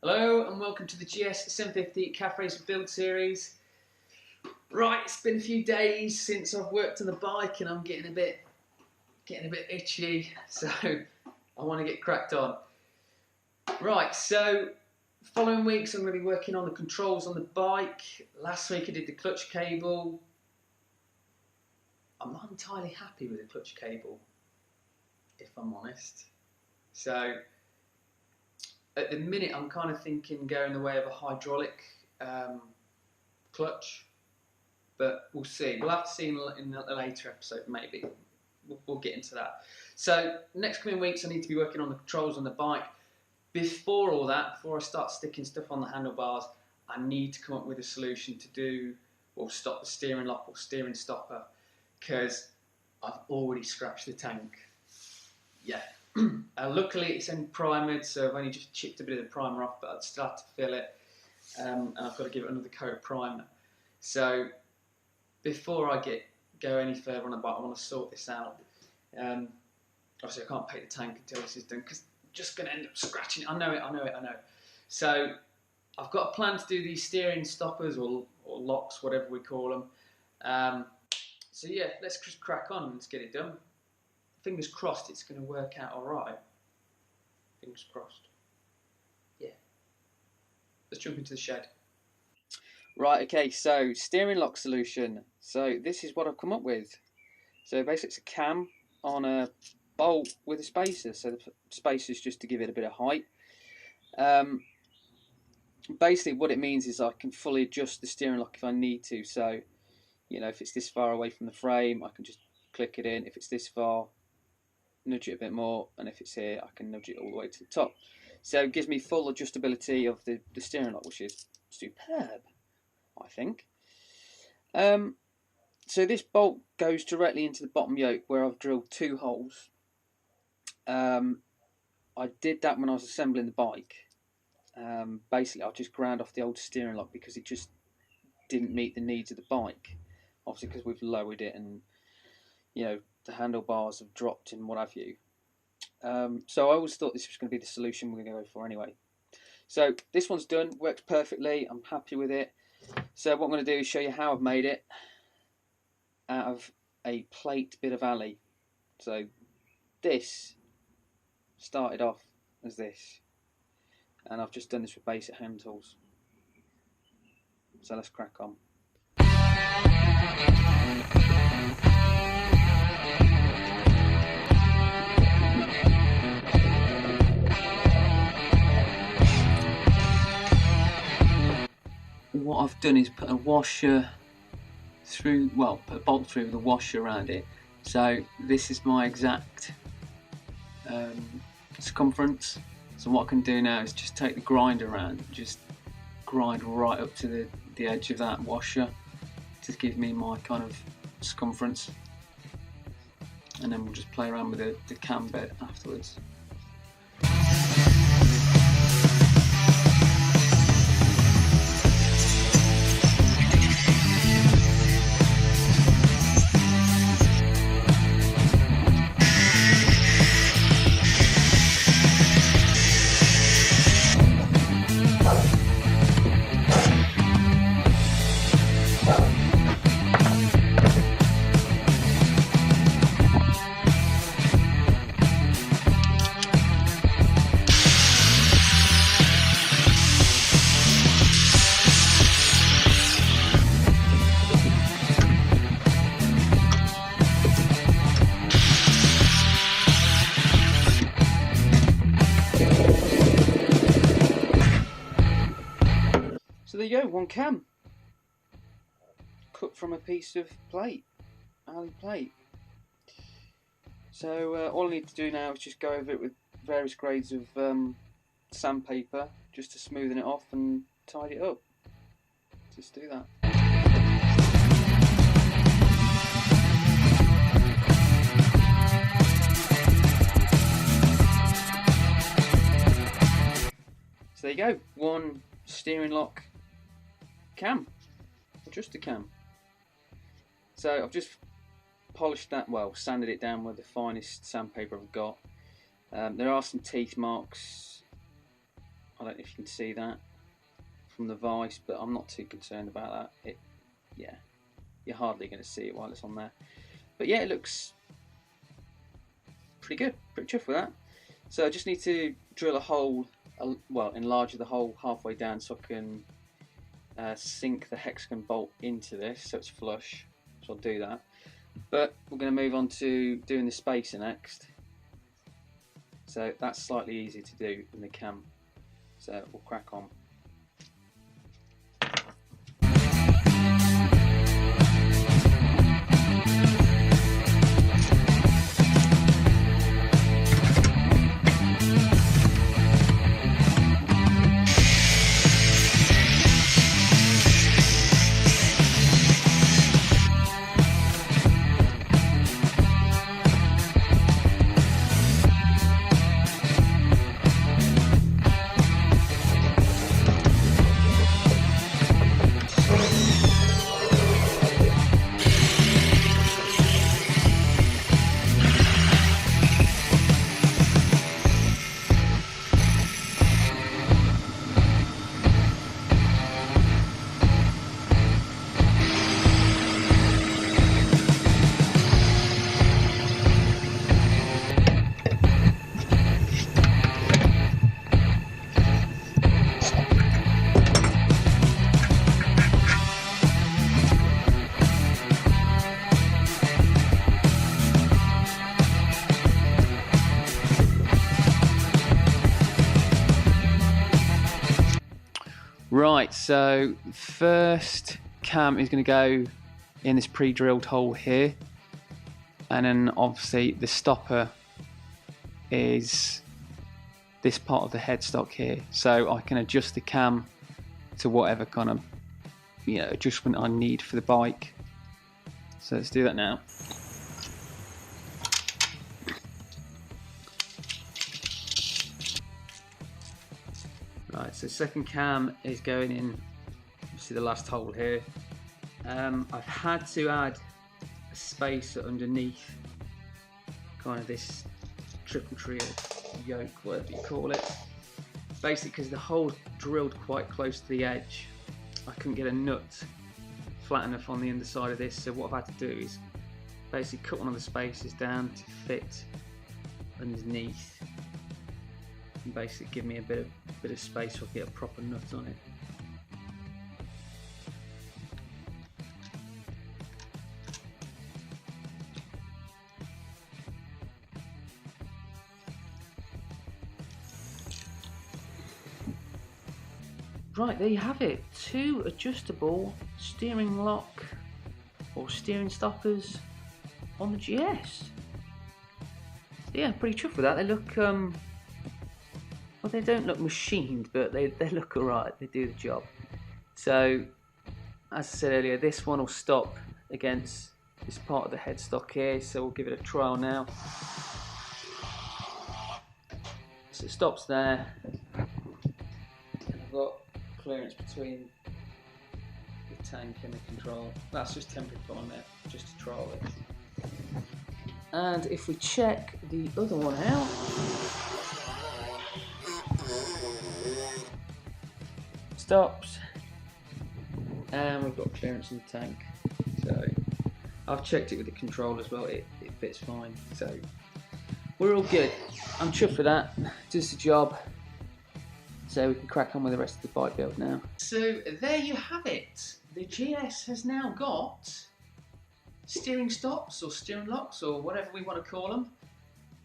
Hello and welcome to the GS 750 Calf Racer build series. Right, it's been a few days since I've worked on the bike and I'm getting a bit itchy, so I want to get cracked on. Right, so following weeks I'm going to be working on the controls on the bike. Last week I did the clutch cable. I'm not entirely happy with the clutch cable, if I'm honest. So at the minute, I'm kind of thinking going the way of a hydraulic clutch, but we'll see. We'll have to see in a later episode, maybe. We'll get into that. So next coming weeks, I need to be working on the controls on the bike. Before all that, before I start sticking stuff on the handlebars, I need to come up with a solution to do or stop the steering lock or steering stopper, because I've already scratched the tank. Yeah. Luckily it's only primered, so I've only just chipped a bit of the primer off, but I'd still have to fill it, and I've got to give it another coat of primer. So before I go any further on the bike, I want to sort this out. Obviously I can't paint the tank until this is done, because I'm just going to end up scratching it. I know it. So I've got a plan to do these steering stoppers or locks, whatever we call them. So yeah, let's just crack on and let's get it done. Fingers crossed it's going to work out alright. Fingers crossed. Yeah. Let's jump into the shed. Right, okay, so steering lock solution. So this is what I've come up with. So basically it's a cam on a bolt with a spacer. So the spacer is just to give it a bit of height. Basically what it means is I can fully adjust the steering lock if I need to. So, you know, if it's this far away from the frame, I can just click it in. If it's this far, nudge it a bit more, and if it's here I can nudge it all the way to the top. So it gives me full adjustability of the steering lock, which is superb, I think. So this bolt goes directly into the bottom yoke where I've drilled 2 holes. I did that when I was assembling the bike. Basically I just ground off the old steering lock because it just didn't meet the needs of the bike, obviously because we've lowered it and, you know, the handlebars have dropped and what have you. So I always thought this was going to be the solution we're going to go for anyway. So this one's done, works perfectly, I'm happy with it. So what I'm going to do is show you how I've made it out of a plate bit of alley. So this started off as this, and I've just done this with basic hand tools. So let's crack on. What I've done is put a washer through, well, put a bolt through with a washer around it. So this is my exact circumference. So what I can do now is just take the grinder around, just grind right up to the edge of that washer to give me my kind of circumference, and then we'll just play around with the cam bit afterwards. So there you go, one cam cut from a piece of plate, alley plate. So all I need to do now is just go over it with various grades of sandpaper just to smoothen it off and tidy it up. Just do that. So there you go, one steering lock cam, or just a cam. So I've just polished that, well, sanded it down with the finest sandpaper I've got. There are some teeth marks. I don't know if you can see that from the vice, but I'm not too concerned about that. Yeah, you're hardly going to see it while it's on there. But yeah, it looks pretty good, pretty chuffed with that. So I just need to drill a hole, well, enlarge the hole halfway down so I can sink the hexagon bolt into this so it's flush. So I'll do that. But we're going to move on to doing the spacer next. So that's slightly easier to do than the cam. So we'll crack on. Right, so first cam is going to go in this pre-drilled hole here, and then obviously the stopper is this part of the headstock here, so I can adjust the cam to whatever kind of adjustment I need for the bike. So let's do that now. Right, so second cam is going in, obviously the last hole here. I've had to add a spacer underneath kind of this triple trio yoke, whatever you call it. Basically because the hole's drilled quite close to the edge, I couldn't get a nut flat enough on the underside of this, so what I've had to do is basically cut one of the spacers down to fit underneath and basically give me a bit of space so I get a proper nut on it. Right, there you have it. 2 adjustable steering lock or steering stoppers on the GS. Yeah, pretty chuffed with that. They look well, they don't look machined, but they look alright, they do the job. So, as I said earlier, this one will stop against this part of the headstock here, so we'll give it a trial now. So it stops there, and I've got clearance between the tank and the control. That's just temporary put on there, just to trial it. And if we check the other one out, stops, and we've got clearance in the tank. So I've checked it with the control as well, it fits fine, so we're all good. I'm chuffed for that, does the job, so we can crack on with the rest of the bike build now. So there you have it, the GS has now got steering stops or steering locks or whatever we want to call them,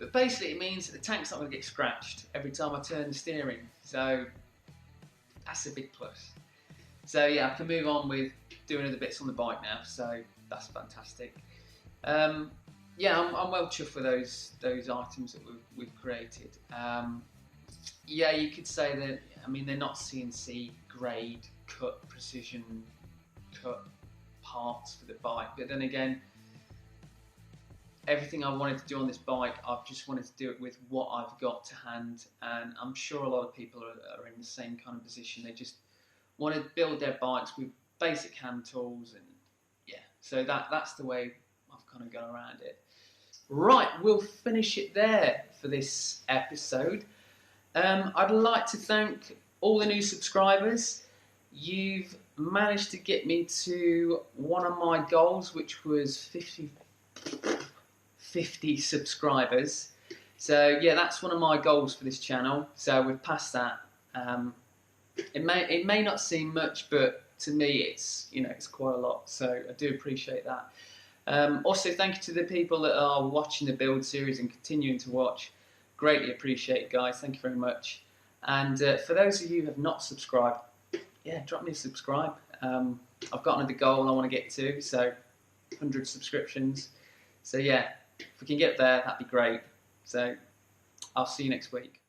but basically it means that the tank's not going to get scratched every time I turn the steering, so that's a big plus. So yeah, I can move on with doing other bits on the bike now, so that's fantastic. Yeah, I'm well chuffed with those items that we've created. Yeah, you could say that, I mean, they're not CNC grade cut, precision cut parts for the bike, but then again, everything I wanted to do on this bike, I've just wanted to do it with what I've got to hand, and I'm sure a lot of people are in the same kind of position. They just want to build their bikes with basic hand tools, and yeah, so that's the way I've kind of gone around it. Right, we'll finish it there for this episode. I'd like to thank all the new subscribers. You've managed to get me to one of my goals, which was 50 subscribers. So yeah, that's one of my goals for this channel. So we've passed that. It may not seem much, but to me it's it's quite a lot. So I do appreciate that. Also, thank you to the people that are watching the build series and continuing to watch. Greatly appreciate it, guys. Thank you very much. And for those of you who have not subscribed, yeah, drop me a subscribe. I've got another goal I want to get to, so 100 subscriptions. So yeah, if we can get there, that'd be great. So I'll see you next week.